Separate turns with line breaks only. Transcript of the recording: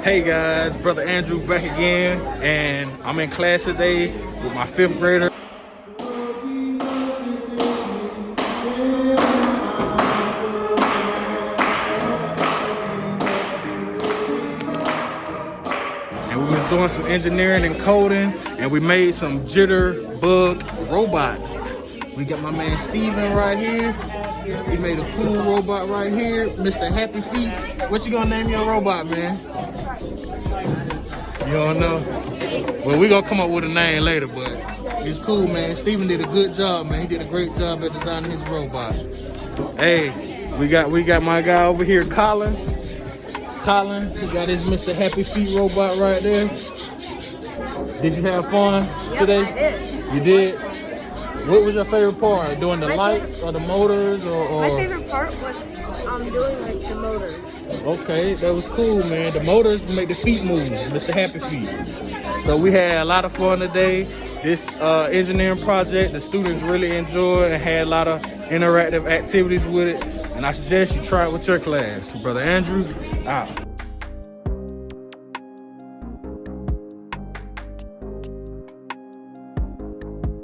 Hey guys, brother Andrew back again, and I'm in class today with my 5th grader. And we was doing some engineering and coding, and we made some jitterbug robots. We got my man Steven right here. He made a cool robot right here, Mr. Happy Feet. What you gonna name your robot, man? You don't know? Well, we gonna come up with a name later, but it's cool, man. Steven did a good job, man. He did a great job at designing his robot. Hey, we got my guy over here, Colin. Colin, he got his Mr. Happy Feet robot right there. Did you have fun today?
Yep, I did.
You did? What was your favorite part? Doing the lights or the motors or?
My favorite part was doing like the motors.
Okay, that was cool, man. The motors make the feet move, Mr. Happy Feet. So we had a lot of fun today. This engineering project, the students really enjoyed and had a lot of interactive activities with it. And I suggest you try it with your class. Brother Andrew, out.